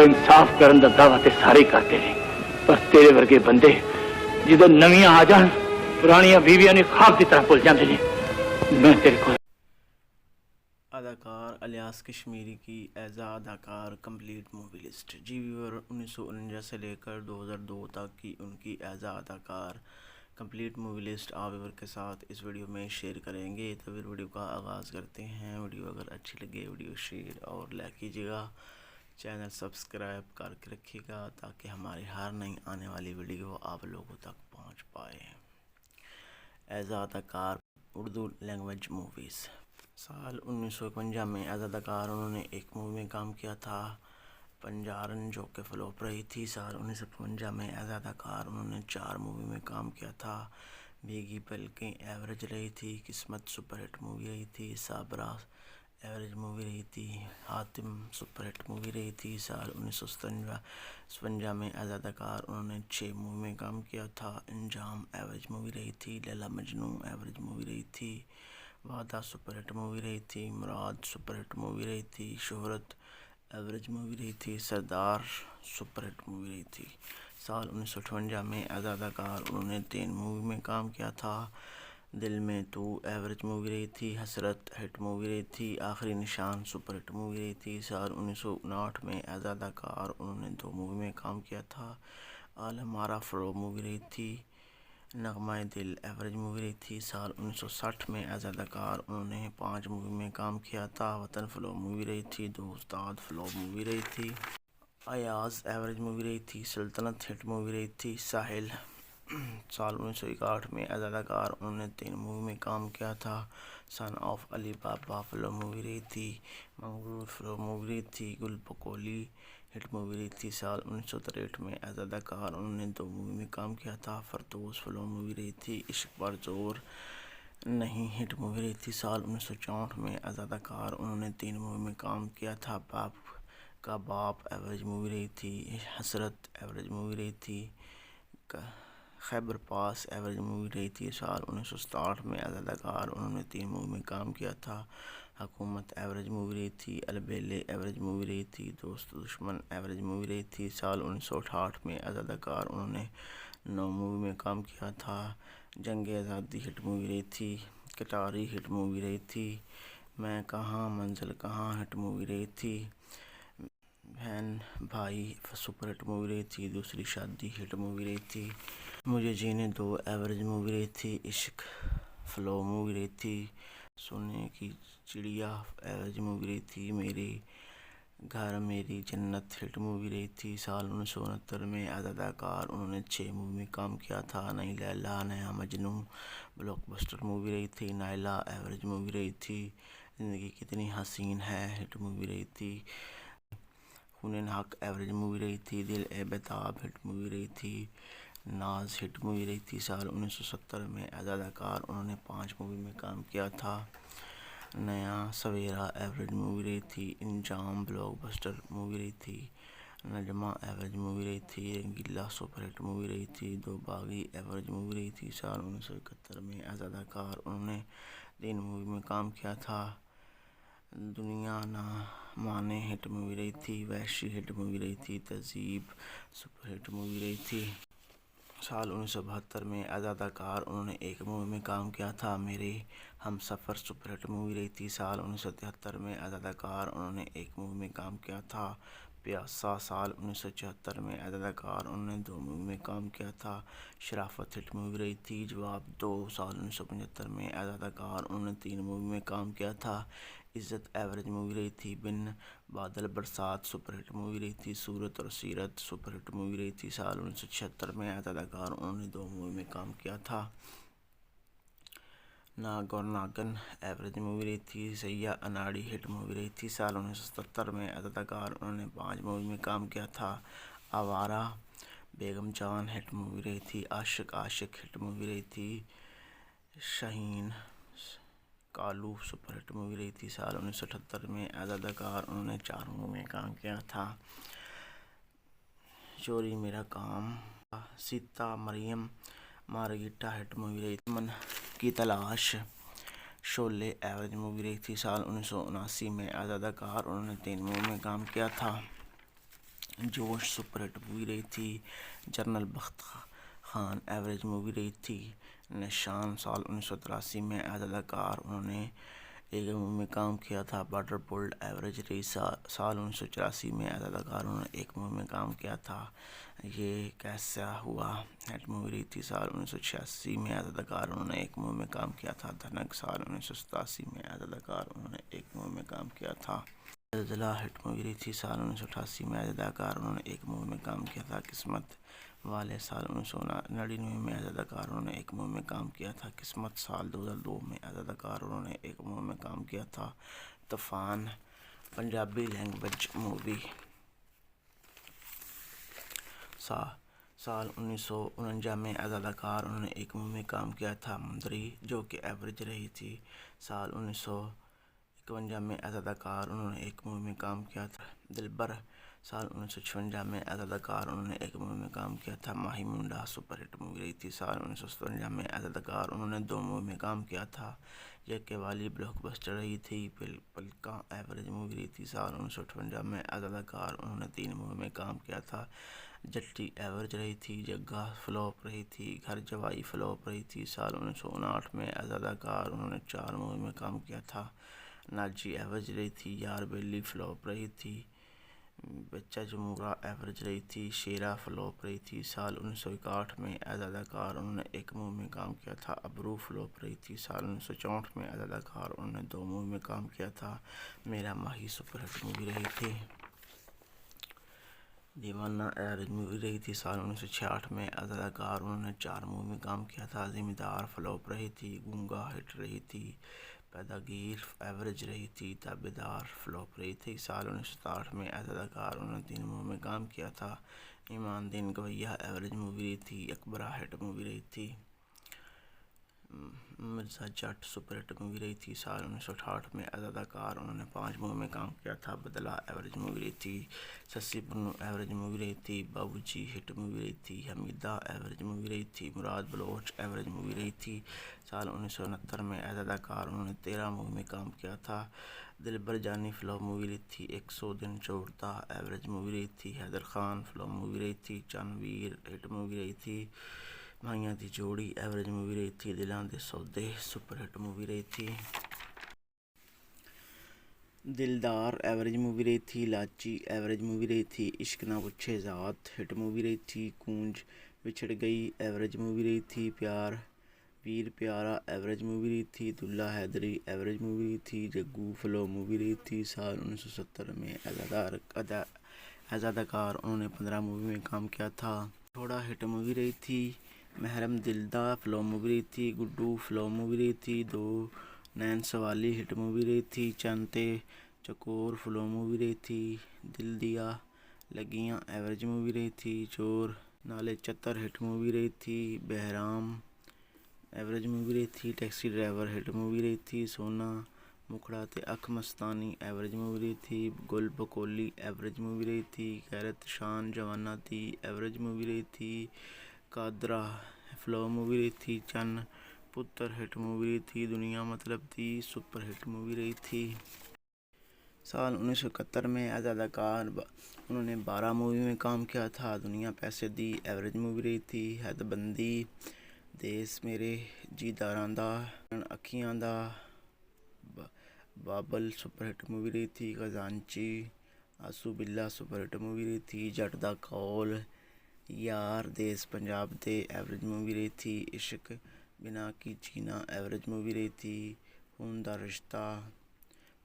इंसाफ करन दा दावा ते सारे करते ने, पर तेरे वर्गे बंदे जिदे नवियां आ जान पुरानियां बीवियां ने ख्वाब की तरह भुल जाते हैं। मैं तेरे को अदाकार अलियास कश्मीरी की एज़ा अदाकार कंप्लीट मूवी लिस्ट। जी व्यूअर, 1949 से लेकर 2002 तक की उनकी एज़ा अदाकार कंप्लीट मूवी लिस्ट आप व्यूअर के साथ इस वीडियो में शेयर करेंगे। तो फिर वीडियो का आगाज़ करते हैं। वीडियो अगर अच्छी लगे वीडियो शेयर और लाइक कीजिएगा, चैनल सब्सक्राइब करके रखिएगा ताकि हमारी हर नई आने वाली वीडियो आप लोगों तक पहुंच पाए। एज़ा अदाकार उर्दू लैंग्वेज मूवीज़। साल 1951 में एज़ा अदाकार उन्होंने एक मूवी में काम किया था, पंजारन, जो कि फ्लॉप रही थी। साल 1952 में एज़ा अदाकार उन्होंने 4 मूवी में काम किया था। भीगी पलकें एवरेज रही थी, किस्मत सुपरहिट मूवी रही थी, साबरा एवरेज मूवी रही थी, हातिम सुपरहिट मूवी रही थी। साल 1957 में एज़ा अदाकार उन्होंने 6 मूवी में काम किया था। अंजाम एवरेज मूवी रही थी, लैला मजनू एवरेज मूवी रही थी, वादा सुपरहिट मूवी रही थी, मुराद सुपरहिट मूवी रही थी, शोहरत एवरेज मूवी रही थी, सरदार सुपरहिट मूवी रही थी। साल 1958 में एज़ा अदाकार उन्होंने 3 मूवी में काम किया था। दिल में तू एवरेज मूवी रही थी, हसरत हिट मूवी रही थी, आखिरी निशान सुपरहिट मूवी रही थी। साल 1959 में एज़ा अदाकार उन्होंने 2 मूवी में काम किया था। आलमारा फ्लो मूवी रही थी, नगमाए दिल एवरेज मूवी रही थी। साल 1960 में एज़ा अदाकार उन्होंने 5 मूवी में काम किया था। वतन फ्लो मूवी रही थी, दो उस्ताद फ्लो मूवी रही थी, अयाज एवरेज मूवी रही थी, सल्तनत हिट मूवी रही थी, साहिल। साल 1961 में एज़ा अदाकार उन्होंने 3 मूवी में काम किया था। Son of Ali Baba flow movie रही थी, मंगरूर फ्लो मूवी रही थी, गुल पकोली हिट मूवी रही थी। साल 1963 में एज़ा अदाकार उन्होंने 2 मूवी में काम किया था। फरदौस फ्लो मूवी रही थी, इश्क पर जोर नहीं हिट मूवी रही थी। साल 1964 में एज़ा अदाकार उन्होंने 3 मूवी में काम किया था। बाप का बाप एवरेज मूवी रही थी, हसरत एवरेज मूवी रही थी, खैबर पास एवरेज मूवी रही थी। साल 1967 में एज़ा अदाकार उन्होंने 3 मूवी में काम किया था। हुकूमत एवरेज मूवी रही थी, अलबेले एवरेज मूवी रही थी, दोस्त दुश्मन एवरेज मूवी रही थी। साल 1968 में एज़ा अदाकार उन्होंने 9 मूवी में काम किया था। जंग आज़ादी हिट मूवी रही थी, कटारी हिट मूवी रही थी, मैं कहाँ मंजिल कहाँ हिट मूवी रही थी, बहन भाई सुपर हिट मूवी रही थी, दूसरी शादी हिट मूवी रही थी, मुझे जीने दो एवरेज मूवी रही थी, इश्क फ्लो मूवी रही थी, सोने की चिड़िया एवरेज मूवी रही थी, मेरी घर मेरी जन्नत हिट मूवी रही थी। साल 1969 में एज़ा अदाकार उन्होंने 6 मूवी में काम किया था। नई लैला नया मजनू ब्लॉकबस्टर मूवी रही थी, नायला एवरेज मूवी रही थी, ज़िंदगी कितनी हसीन है हिट मूवी रही थी, खून हक एवरेज मूवी रही थी, दिल ए बेताब हिट मूवी रही थी, नाज हिट मूवी रही थी। साल 1970 में एज़ा अदाकार उन्होंने 5 मूवी में काम किया था। नया सवेरा एवरेज मूवी रही थी, इंजाम ब्लॉकबस्टर मूवी रही थी, नजमा एवरेज मूवी रही थी, रंगीला सुपरहिट मूवी रही थी, दो बागी एवरेज मूवी रही थी। साल 1971 में एज़ा अदाकार उन्होंने 3 मूवी में काम किया था। दुनिया ना माने हिट मूवी रही थी, वैशी हिट मूवी रही थी, तहजीब सुपरहिट मूवी रही थी। साल 1972 में एज़ा अदाकार उन्होंने 1 मूवी में काम किया था, मेरे हम सफ़र सुपरहिट मूवी रही थी। साल 1973 में एज़ा अदाकार उन्होंने 1 मूवी में काम किया था, प्यासा। साल 1974 में एज़ा अदाकार उन्होंने 2 मूवी में काम किया था, शराफत हिट मूवी रही थी, जवाब 2। साल 1975 में एज़ा अदाकार उन्होंने 3 मूवी में काम किया था, इज़्ज़त एवरेज मूवी रही थी, बिन बादल बरसात सुपरहिट मूवी रही थी, सूरत और सीरत सुपरहिट मूवी रही थी। साल 1976 में एज़ा अदाकार उन्होंने 2 मूवी में काम किया था, नाग और नागन एवरेज मूवी रही थी, सैया अनाड़ी हिट मूवी रही थी। साल 1977 में एज़ा अदाकार उन्होंने 5 मूवी में काम किया था, आवारा बेगम जान हिट मूवी रही थी, आशिक आशिक हिट मूवी रही थी, शाहीन कालू सुपरहिट मूवी रही थी। साल 1978 में एज़ा अदाकार उन्होंने 4 मूवी में काम किया था, चोरी मेरा काम, सीता मरियम मारगीटा हिट मूवी रही थी, मन की तलाश शोले एवरेज मूवी रही थी। साल 1979 में एज़ा अदाकार उन्होंने 3 मूवी में काम किया था, जोश सुपर हिट मूवी रही थी। जनरल बख्त खान एवरेज मूवी रही थी। निशान साल 1983 में एज अदाकार उन्होंने एक मूवी में काम किया था। बॉर्डर पुल्ड एवरेज रही। साल 1984 में एज अदाकार उन्होंने एक मूवी में काम किया था। ये कैसा हुआ हिट मूवी रही थी। साल 1986 में एज अदाकार उन्होंने एक मूवी में काम किया था। धनक साल 1987 में एज अदाकार उन्होंने एक मूवी में काम किया था। ज़लज़ला हिट मूवी रही थी। साल 1988 में एज अदाकार उन्होंने एक मूवी में काम किया था। किस्मत वाले साल 1999 में एज अदाकार उन्होंने एक मूवी में काम किया था। किस्मत साल 2002 में एज अदाकार उन्होंने एक मूवी में काम किया था। तूफान पंजाबी लैंग्वेज मूवी साल 1949 में एज अदाकार उन्होंने एक मूवी में काम किया था। मुंदरी जो कि एवरेज रही थी। साल 1951 में एज अदाकार उन्होंने एक मूवी में काम किया था। दिलबर साल 1956 में एज अदाकार उन्होंने एक मूवी में काम किया था। माही मुंडा सुपर हिट मूवी रही थी। साल 1957 में एज अदाकार उन्होंने 2 मूवी में काम किया था। यके वाली ब्लॉकबस्टर रही थी। पलका एवरेज मूवी रही थी। साल 1958 में एज अदाकार उन्होंने 3 मूवी में काम किया था। जट्टी एवरेज रही थी। जग्गा फ्लॉप रही थी। घर जवाई फ्लॉप रही थी। साल 1959 में एज अदाकार उन्होंने 4 मूवी में काम किया था। नाजी एवरेज रही थी। यार बेली फ्लॉप रही थी। बच्चा जमूरा एवरेज रही थी। शेरा फ्लॉप रही थी। साल 1961 में एज अदाकार उन्होंने एक मूवी में काम किया था। अबरू फ्लॉप रही थी। साल 1964 में एज अदाकार उन्होंने 2 मूवी में काम किया था। मेरा माही सुपर हिट मूवी रही थी। दीवाना एवरेज मूवी रही थी। साल 1966 में एज अदाकार उन्होंने 4 मूवी में काम किया था। जिम्मेदार फ्लॉप रही थी। गूंगा हिट रही थी। पैदागीर एवरेज रही थी। ताबेदार फ्लॉप रही थी। साल 1967 में एज अदाकार उन्होंने 3 मूवी में काम किया था। ईमान दिन गवैया एवरेज मूवी रही थी। अकबरा हिट मूवी रही थी। मिर्ज़ा जट सुपर हिट मूवी रही थी। साल 1968 में एज अदाकार उन्होंने 5 मूवी में काम किया था। बदला एवरेज मूवी रही थी। सस्सी पुन्नू एवरेज मूवी रही थी। बाबूजी हिट मूवी रही थी। हमीदा एवरेज मूवी रही थी। मुराद बलोच एवरेज मूवी रही थी। साल 1969 में एज अदाकार उन्होंने 13 मूवी में काम किया था। दिलबर जानी फ्लॉप मूवी रही थी। 100 दिन छोड़ता एवरेज मूवी रही थी। हैदर खान फ्लॉप मूवी रही थी। चनवीर हिट मूवी रही थी। भाइयां दी जोड़ी एवरेज मूवी रही थी। दिलां दे सौदे सुपर हिट मूवी रही थी। दिलदार एवरेज मूवी रही थी। लाची एवरेज मूवी रही थी। इश्क ना पूछे ज़ात हिट मूवी रही थी। कूंज बिछड़ गई एवरेज मूवी रही थी। प्यार वीर प्यारा एवरेज मूवी रही थी। दुल्ला हैदरी एवरेज मूवी रही थी। जग्गू फ्लो मूवी रही थी। साल 1970 में एज अदाकार उन्होंने 15 मूवी में काम किया था। थोड़ा हिट मूवी रही थी। महरम दिलदा फ्लो मूवी रही थी। गुड्डू फ्लो मूवी रही थी। 2 नैन सवाली हिट मूवी रही थी। चंते चकोर फ्लो मूवी रही थी। दिल दिया लगियां एवरेज मूवी रही थी। चोर नाले चतर हिट मूवी रही थी। बहराम एवरेज मूवी रही थी। टैक्सी ड्राइवर हिट मूवी रही थी। सोना मुखड़ा ते अख मस्तानी एवरेज मूवी रही थी। गुल बकोली एवरेज मूवी रही थी। गैरत शान जवाना दी एवरेज मूवी रही थी। कादरा फ्लो मूवी रही थी। चन पुत्र हिट मूवी रही थी। दुनिया मतलब दी सुपर हिट मूवी रही थी। साल 1971 में एज अदाकार उन्होंने 12 मूवी में काम किया था। दुनिया पैसे दी एवरेज मूवी रही थी। हदबंदी देस मेरे जीदारां दा अखियां दा बाबल सुपर हिट मूवी रही थी। खजांची आसू बिल्ला सुपर हिट मूवी रही थी। जट दा कौल यार देस पंजाब दे एवरेज मूवी रही थी। इश्क बिना की जीना एवरेज मूवी रही थी। खून दा रिश्ता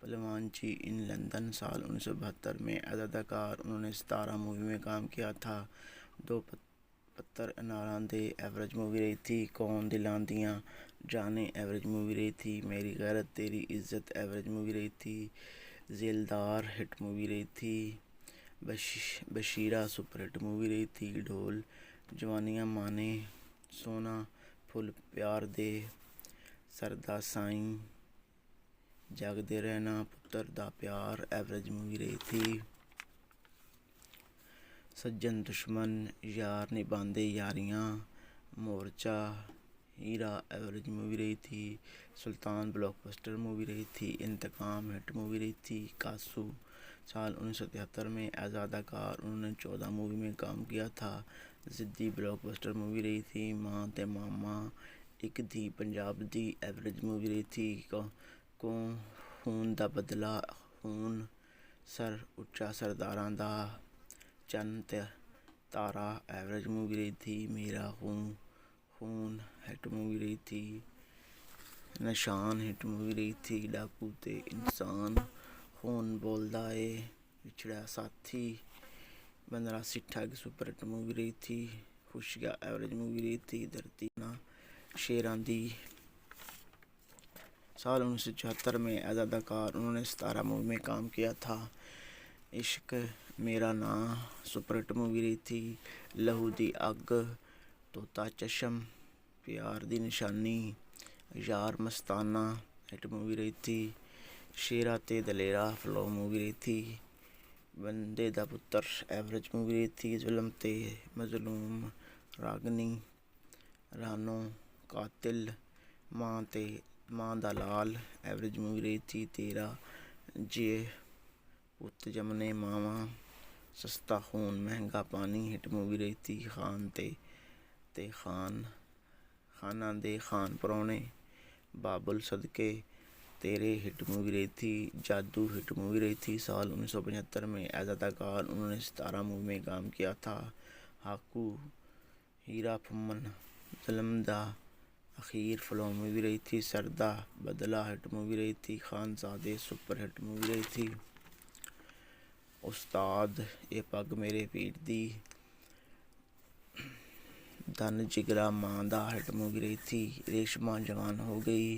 पहलवान जी इन लंदन साल 1972 में एज अदाकार उन्होंने 17 मूवी में काम किया था। 2 पत्थर अनारां दे एवरेज मूवी रही थी। कौन दिलां दियां जाने एवरेज मूवी रही थी। मेरी गैरत तेरी इज्जत एवरेज मूवी रही थी। जेलदार हिट मूवी रही थी। बशीरा सुपर हिट मूवी रही थी। ढोल जवानियां माने सोना फुल प्यार दे सरदा साईं जागदे रहना पुत्तर दा प्यार एवरेज मूवी रही थी। सज्जन दुश्मन यार निभांदे यारियां मोर्चा हीरा एवरेज मूवी रही थी। सुल्तान ब्लॉकबस्टर मूवी रही थी। इंतकाम हिट मूवी रही थी। कासू سال 1973 میں ایز اداکار انہوں نے 14 مووی میں کام کیا تھا۔ ضدی بلاک بسٹر مووی رہی تھی۔ ماں تے ماما ایک تھی پنجاب دی ایوریج مووی رہی تھی۔ خون دا بدلہ خون سر اچا سرداراں دا چن تے تارا ایوریج مووی رہی تھی۔ میرا خون ہٹ مووی رہی تھی۔ نشان ہٹ مووی رہی تھی۔ ڈاکو تے انسان خون بولدا اے وچھڑا ساتھی 15 سٹھا کی سپر ہٹ مووی رہی تھی۔ خوشیا ایوریج مووی رہی تھی۔ دھرتی نا شیراں دی سال 1974 میں ایز اداکار انہوں نے 17 مووی میں کام کیا تھا۔ عشق میرا ناں سپر ہٹ مووی رہی تھی۔ لہو دی اگ طوطا چشم پیار دی نشانی یار مستانہ ہٹ مووی رہی تھی۔ شیرا تے دلیرا فلو مووی رہی تھی۔ بندے دا پتر ایوریج مووی رہی تھی۔ ظلم تے مظلوم راگنی رانو قاتل ماں دا لال ایوریج مووی رہی تھی۔ تیرا جے پت جمنے ماواں سستا خون مہنگا پانی ہٹ مووی رہی تھی۔ خان تے خانہ دے خان پرونے بابل صدقے تیرے ہٹ مووی رہی تھی۔ جادو ہٹ مووی رہی تھی۔ سال 1975 میں ایز اداکار انہوں نے 17 مووی میں کام کیا تھا۔ ہاکو ہیرا پھمن ظلم دا اخیر فلو مووی رہی تھی۔ سردا بدلہ ہٹ مووی رہی تھی۔ خانزادے سپر ہٹ مووی رہی تھی۔ استاد اے پگ میرے پیر دی دھن جگرا ماں دا ہٹ مووی رہی تھی۔ ریشما جوان ہو گئی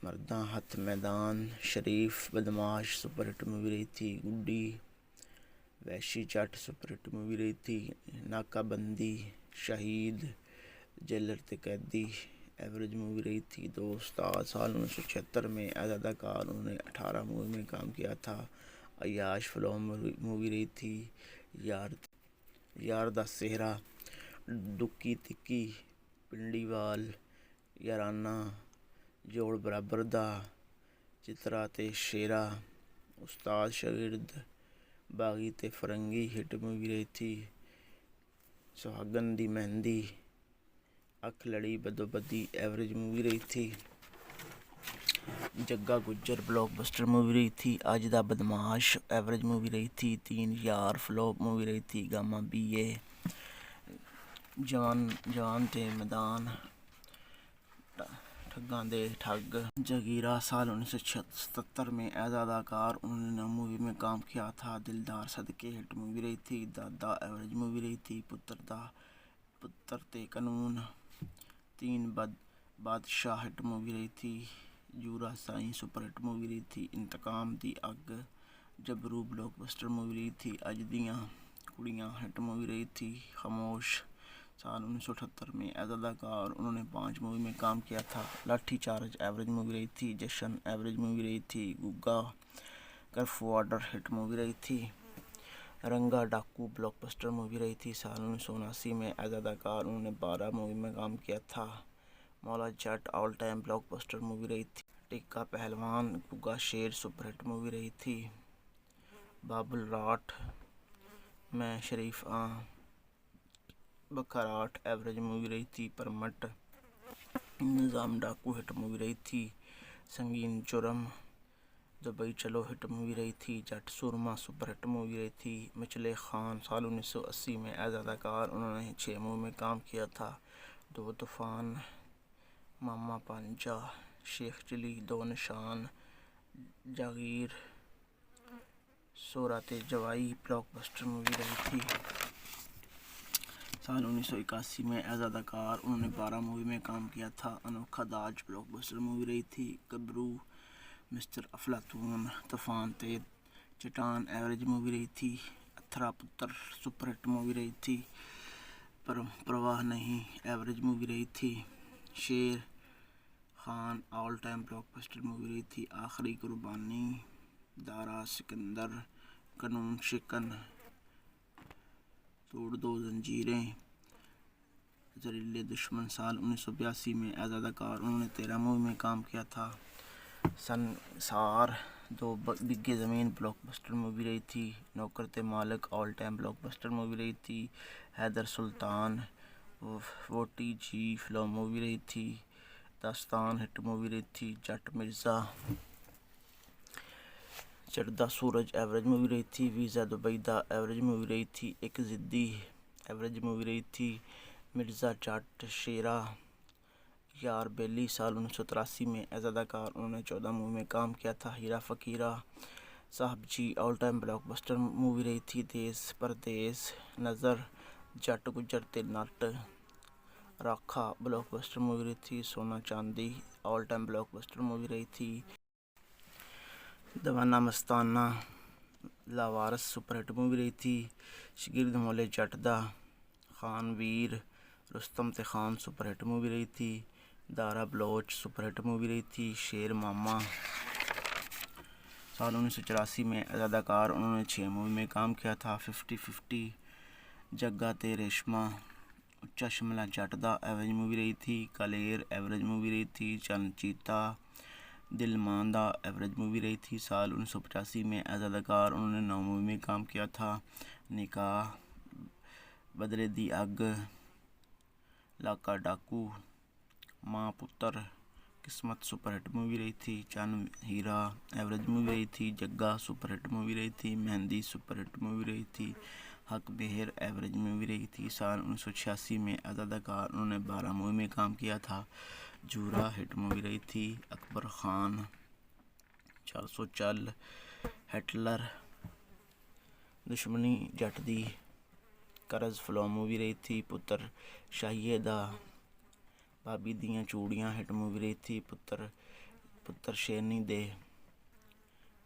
مرداں ہتھ میدان شریف بدماش سپر ہٹ مووی رہی تھی۔ گڈی ویشی جٹ سپر ہٹ مووی رہی تھی۔ ناکہ بندی شہید جیلر تے قیدی ایوریج مووی رہی تھی۔ دو استاد سال 1976 میں ایز اداکار انہوں نے 18 مووی میں کام کیا تھا۔ عیاش فلو مووی رہی تھی۔ یار دا سہرا ڈکی تکی پنڈی وال یارانہ جوڑ برابر دا چترا تے شیرا استاد شاگرد باغی تے فرنگی ہٹ مووی رہی تھی۔ سہاگن دی مہندی اکھ لڑی بدو بدی ایوریج مووی رہی تھی۔ جگا گجر بلاک بسٹر مووی رہی تھی۔ اج دا بدماش ایوریج مووی رہی تھی۔ 3 یار فلوپ مووی رہی تھی۔ گاما بی اے جوان تے میدان ٹھگاں دے ٹھگ جگیرہ سال 1977 میں ایز اداکار انہوں نے 9 مووی میں کام کیا تھا۔ دلدار صدقے ہٹ مووی رہی تھی۔ دادا ایوریج مووی رہی تھی۔ پتر تے قانون 3 بادشاہ ہٹ مووی رہی تھی۔ جورا سائیں سپر ہٹ مووی رہی تھی۔ انتقام دی اگ جبرو بلاک بسٹر مووی رہی تھی۔ اج دیاں کڑیاں ہٹ مووی رہی تھی۔ خاموش سال 1978 میں ایز اداکار انہوں نے 5 مووی میں کام کیا تھا۔ لاٹھی چارج ایوریج مووی رہی تھی۔ جشن ایوریج مووی رہی تھی۔ Gaga curfew order hit movie رہی تھی۔ رنگا ڈاکو بلاک بسٹر مووی رہی تھی۔ سال 1979 میں ایز اداکار انہوں نے 12 مووی میں کام کیا تھا۔ Maula Jatt all time blockbuster movie رہی تھی۔ ٹکا پہلوان گگا شیر سپر ہٹ مووی رہی تھی۔ بابل راٹھ میں شریف بکھراٹ ایوریج مووی رہی تھی۔ پرمٹ نظام ڈاکو ہٹ مووی رہی تھی۔ سنگین جرم دبئی چلو ہٹ مووی رہی تھی۔ جٹ سورما سپر ہٹ مووی رہی تھی۔ مچلے خان سال 1980 میں ایز اداکار انہوں نے 6 مووی میں کام کیا تھا۔ 2 طوفان ماما پانجا شیخ چلی 2 نشان جاگیر سورا تے جوائی بلاک بسٹر مووی رہی تھی۔ سال 1981 میں ایز اداکار انہوں نے 12 مووی میں کام کیا تھا۔ انوکھا داج بلاک بسٹر مووی رہی تھی۔ گبرو مسٹر افلاطون طوفان تے چٹان ایوریج مووی رہی تھی۔ اتھرا پتر سپر ہٹ مووی رہی تھی۔ پرواہ نہیں ایوریج مووی رہی تھی۔ شیر خان آل ٹائم بلاک بسٹر مووی رہی تھی۔ آخری قربانی دارا سکندر قانون شکن توڑ دو زنجیریں زہریلے دشمن سال 1982 میں ایز اداکار انہوں نے 13 مووی میں کام کیا تھا۔ سنسار دو بگے زمین بلاک بسٹر مووی رہی تھی. Naukar Te Malik all time blockbuster movie رہی تھی. حیدر سلطان ووٹی جی فلم مووی رہی تھی. داستان ہٹ مووی رہی تھی. جٹ مرزا چڑھدا سورج ایوریج مووی رہی تھی. Visa Dubai the average movie رہی تھی. ایک ضدی ایوریج مووی رہی تھی. مرزا جٹ شیرا یار بیلی سال 1983 میں ایز اداکار انہوں نے 14 مووی میں کام کیا تھا. Heera Faqira Sahib Ji all time blockbuster movie رہی تھی. Des Pardes Nazar Jatt Gujjar Te Nat Rakha blockbuster movie رہی تھی. Sona Chandi all time blockbuster movie رہی تھی. دیوانہ مستانہ لاوارس سپر ہٹ مووی رہی تھی. شگرد مولے جٹ دا خان ویر رستم تے خان سپر ہٹ مووی رہی تھی. دارا بلوچ سپر ہٹ مووی رہی تھی. شیر ماما سال 1984 میں ایز اداکار انہوں نے 6 مووی میں کام کیا تھا. 50-50 جگا تے ریشما اچا شملہ جٹ دا ایوریج مووی رہی تھی. کلیر ایوریج مووی رہی تھی. چن چیتا دل مان دا ایوریج مووی رہی تھی. سال 1985 میں ایز اداکار انہوں نے 9 مووی میں کام کیا تھا. نکاح بدلے دی اگ لاکا ڈاکو ماں پتر قسمت سپر ہٹ مووی رہی تھی. چن ہیرا ایوریج مووی رہی تھی. جگا سپر ہٹ مووی رہی تھی. مہندی سپر ہٹ مووی رہی تھی. حق بہر ایوریج مووی رہی تھی. سال 1986 میں ایز اداکار انہوں نے 12 مووی میں کام کیا تھا. جورا ہٹ مووی رہی تھی. اکبر خان 400 چل ہٹلر دشمنی جٹ دی کرز فلم مووی رہی تھی. پتر شاہیے دا بھابی دیاں چوڑیاں ہٹ مووی رہی تھی. پتر شیرنی دے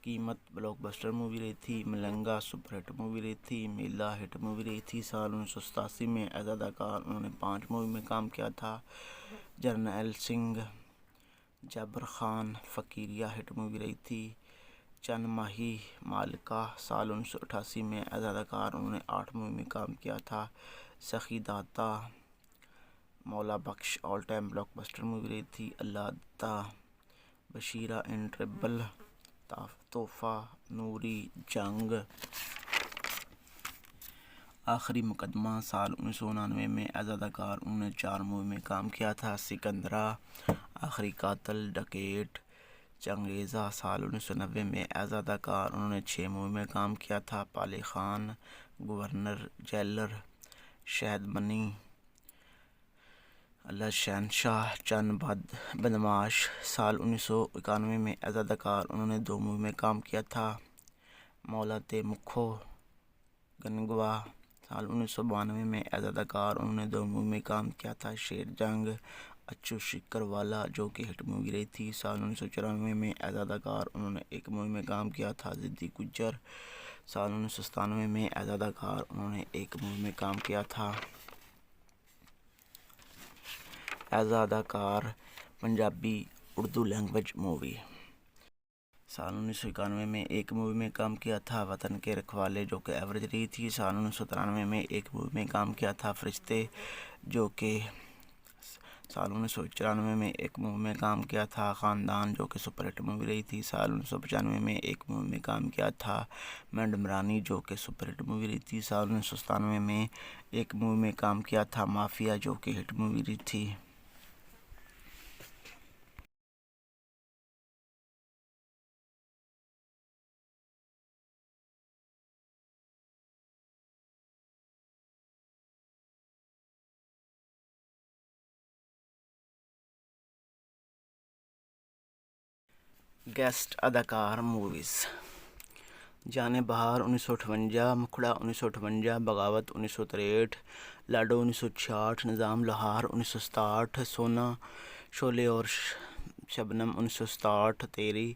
قیمت بلاک بسٹر مووی رہی تھی. ملنگا سپر ہٹ مووی رہی تھی. میلا ہٹ مووی رہی تھی. سال 1987 میں ایز اداکار انہوں نے 5 مووی میں کام کیا تھا. جرنیل سنگھ جابر خان فقیریہ ہٹ مووی رہی تھی. چند ماہی مالکہ سال 1988 میں ایز اداکار انہوں نے 8 مووی میں کام کیا تھا. سخی داتا مولا بخش all time blockbuster movie رہی تھی. اللہ دا بشیرہ ان ٹربل تحفہ نوری جنگ آخری مقدمہ سال 1999 میں ایز اداکار انہوں نے 4 مووی میں کام کیا تھا. سکندرا آخری قاتل ڈکیٹ چنگیزا سال 1990 میں ایز اداکار انہوں نے 6 مووی میں کام کیا تھا. پالے خان گورنر جیلر شہد منی اللہ شہنشاہ چند بدماش سال 1991 میں ایز اداکار انہوں نے 2 مووی میں کام کیا تھا. مولا تے مکھو گنگوا سال 1992 میں ایز اداکار انہوں نے 2 مووی میں کام کیا تھا. شیر جنگ اچو شکر والا جو کہ ہٹ مووی رہی تھی. سال 1994 میں ایز اداکار انہوں نے 1 مووی میں کام کیا تھا. ضدی گجر سال 1997 میں ایز اداکار انہوں نے 1 مووی میں کام کیا تھا. ایز اداکار پنجابی اردو لینگویج مووی سال 1991 میں 1 مووی میں کام کیا تھا. وطن کے رکھوالے جو کہ ایوریج رہی تھی. سال 1993 میں 1 مووی میں کام کیا تھا. فرشتے جو کہ سال 1994 میں 1 مووی میں کام کیا تھا. خاندان جو کہ سپر ہٹ مووی رہی تھی. سال 1995 میں 1 مووی میں کام کیا تھا. مینڈمرانی جو کہ سپر ہٹ مووی رہی تھی. سال 1997 میں 1 مووی میں کام کیا تھا. مافیا جو کہ ہٹ مووی رہی تھی. گیسٹ اداکار موویز جانے بہار 1958 مکھڑا 1958 بغاوت 1963 لاڈو 1966 نظام لوہار 1967 سونا شولے اور شبنم 1967 تیری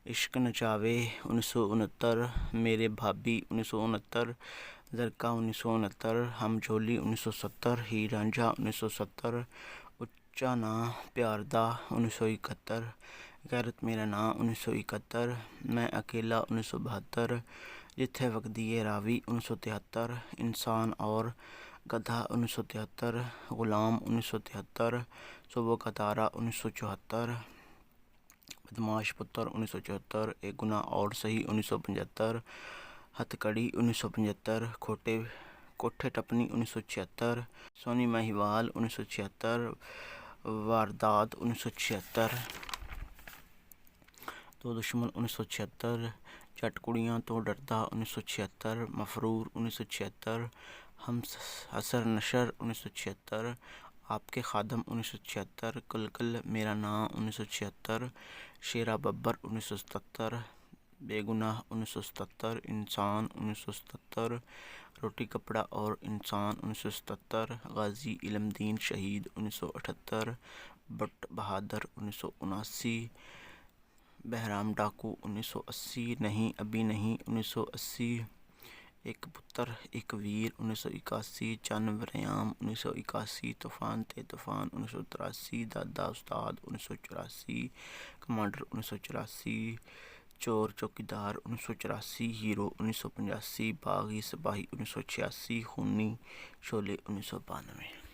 عشق نچاوے 1969 میرے بھابھی 1969 زرکا 1969 ہم جھولی 1970 ہی رانجھا 1970 اچا نا پیار دا 1971 غیرت میرا نام 1971 میں اکیلا 1972 جتھے وگدیے راوی 1973 انسان اور گدھا 1973 غلام 1973 صبح کا تارا 1974 بدماش پتر 1974، ایک گناہ اور صحیح 1975، ہتھ کڑی 1975، کوٹھے ٹپنی 1976، سونی مہیوال 1976، واردات 1976، دو دشمن 1976، جٹ کڑیاں تو ڈردا 1976، مفرور 1976، ہم حسر نشر 1976، آپ کے خادم 1976، کل میرا نام 1976، شیرا ببر 1977، بے گناہ 1977، انسان 1977، روٹی کپڑا اور انسان 1977، غازی علم دین شہید 1978، بٹ بہادر 1979، بہرام ڈاکو 1980، نہیں ابھی نہیں 1980، ایک پتر ایک ویر 1981، چند وریام 1981، طوفان تے طوفان 1983، دادا استاد 1984، کمانڈر 1984، چور چوکیدار 1984، ہیرو 1985، باغی سپاہی 1986، خونی شعلے 1992۔